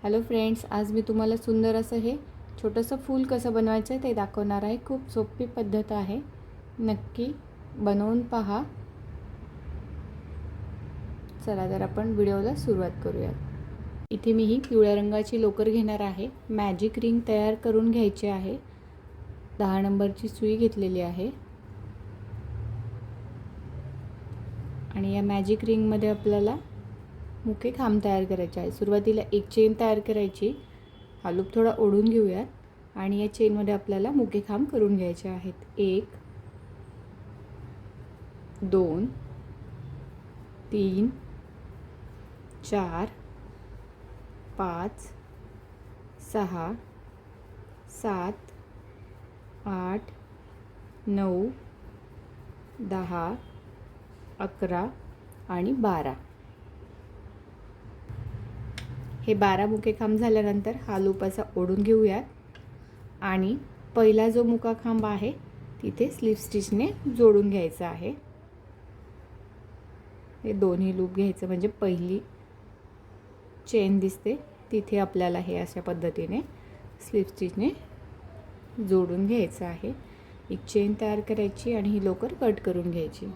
Hello friends, आज मी तुम्हाला सुंदर असं हे छोटंसं फूल कसं बनवायचं आहे ते दाखवणार आहे। खूप सोपी पद्धत आहे, नक्की बनवून पहा। चला तर आपण व्हिडिओला सुरुवात करूया। इथे मी ही पिवळ्या रंगाची लोकर घेणार आहे। मॅजिक रिंग तयार करून घ्यायची आहे। 10 नंबरची सुई घेतलेली आहे आणि या मॅजिक रिंगमध्ये आपल्याला मुके खांब तयार करायचे आहे। सुरुवातीला एक चेन तयार करायची। हा लूप थोडा ओढून घेऊयात आणि या चेनमध्ये आपल्याला मुके खांब करून घ्यायचे आहेत। 1 2 3 4 5 6 7 8 9 10 11 आणि 12। हे 12 मुके खांब झाल्यानंतर हा लूप असा ओढून घेऊयात आणि पहिला जो मुका खांब आहे तिथे स्लिप स्टिचने जोडून घ्यायचा आहे। हे दोन्ही लूप घ्यायचं म्हणजे पहिली चेन दिसते तिथे आपल्याला हे अशा पद्धतीने स्लिप स्टिचने जोडून घ्यायचं आहे। एक चेन तयार करायची आणि ही लोकर कट करून घ्यायची।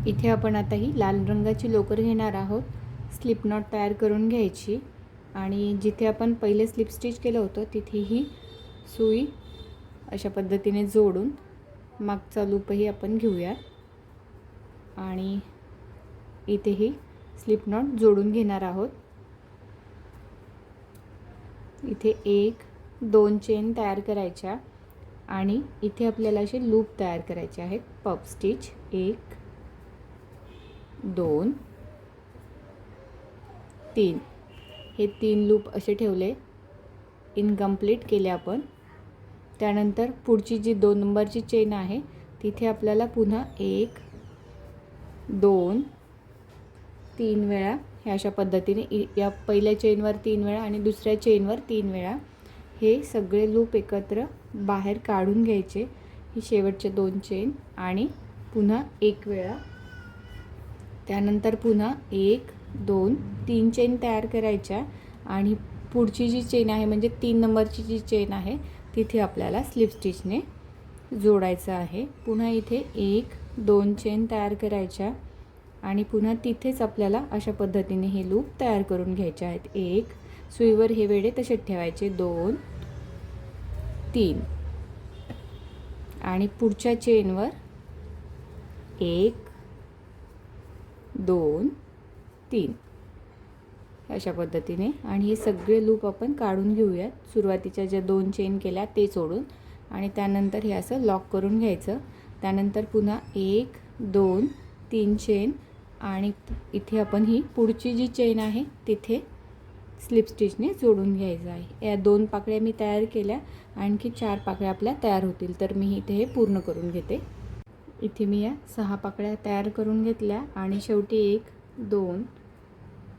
इथे आपण आता ही लाल रंगाची लोकर घेणार आहोत। स्लिप नॉट तयार करून घ्यायची आणि जिथे आपण पहिले स्लिप स्टिच केलं होतं तिथे ही सुई अशा पद्धतीने जोडून मागचा लूपही आपण घेऊया आणि इथेही स्लिप नॉट जोडून घेणार आहोत। इथे 1 2 चेन तयार करायच्या आणि इथे आपल्याला असे लूप तयार करायचे आहेत। पफ स्टिच 1 2 3 हे 3 लूप असे ठेवले, इनकम्प्लीट केले आपण। त्यानंतर पुढची जी 2 नंबरची चेन आहे तिथे आपल्याला पुन्हा 1 2 3 वेळा हे अशा पद्धतीने या पहिल्या चेनवर 3 वेळा आणि दुसऱ्या चेनवर 3 वेळा हे सगळे लूप एकत्र बाहेर काढून घ्यायचे। ही शेवटचे 2 चेन आणि पुन्हा 1 वेळा, त्यानंतर पुन्हा 1 2 3 चेन तयार करायच्या आणि पुढची जी चेन आहे म्हणजे 3 नंबरची जी चेन आहे तिथे आपल्याला स्लिप स्टिचने जोडायचं आहे। पुन्हा इथे 1 2 चेन तयार करायच्या आणि पुन्हा तिथेच आपल्याला अशा पद्धतीने हे लूप तयार करून घ्यायचे आहेत। 1 सुईवर हे वेढे तसेच ठेवायचे, 2 3 आणि पुढच्या चेनवर 1 2 3 अशा पद्धतीने आणि हे सगळे लूप आपण काढून घेऊयात। सुरुवातीच्या ज्या 2 चेन केल्या ते सोडून आणि त्यानंतर हे असं लॉक करून घ्यायचं। त्यानंतर पुन्हा 1 2 3 चेन आणि इथे आपण ही पुढची जी चेन आहे तिथे स्लिप स्टिचने जोडून घ्यायचं आहे। या 2 पाकळ्या मी तयार केल्या, आणखी 4 पाकळ्या आपल्या तयार होतील, तर मी इथे हे पूर्ण करून घेते। इथे मी या 6 पाकळ्या तयार करून घेतल्या आणि शेवटी 1 2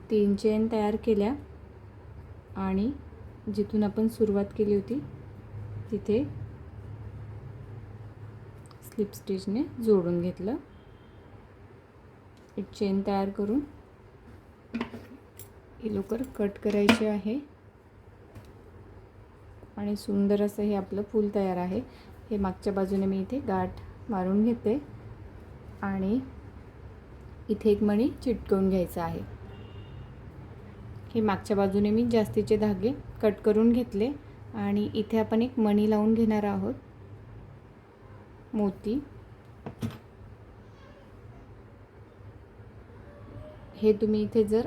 3 चेन तयार केल्या आणि जिथून आपण सुरुवात केली होती तिथे स्लिप स्टिचने जोडून घेतलं। एक चेन तयार करून ही लोकर कट करायची आहे आणि सुंदर असं हे आपलं फूल तयार आहे। हे मागच्या बाजूने मी इथे गाठ मारून घेते आणि इथे एक मणी चिटकवून घ्यायचा आहे। हे मागच्या बाजूने मी जास्तीचे धागे कट करून घेतले आणि इथे आपण एक मणी लावून घेणार आहोत, मोती। हे तुम्ही इथे जर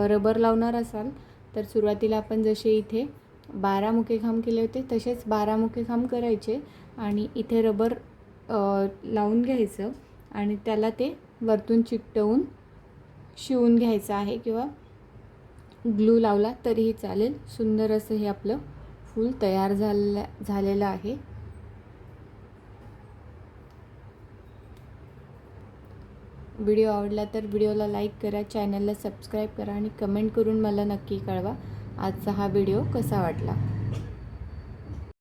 रबर लावणार असाल तर सुरुवातीला आपण जसे इथे 12 मुके खांब केले होते तसेच 12 मुके खांब करायचे आणि इथे रबर लावून घ्यायचं आणि त्याला ते वरतून चिकटवून शिवून घ्यायचं आहे किंवा ग्लू लावला तरीही चालेल। सुंदर असं हे आपलं फूल तयार झालेलं आहे। व्हिडिओ आवडला तर व्हिडिओला लाईक करा, चॅनलला सबस्क्राईब करा आणि कमेंट करून मला नक्की कळवा आजचा हा व्हिडिओ कसा वाटला।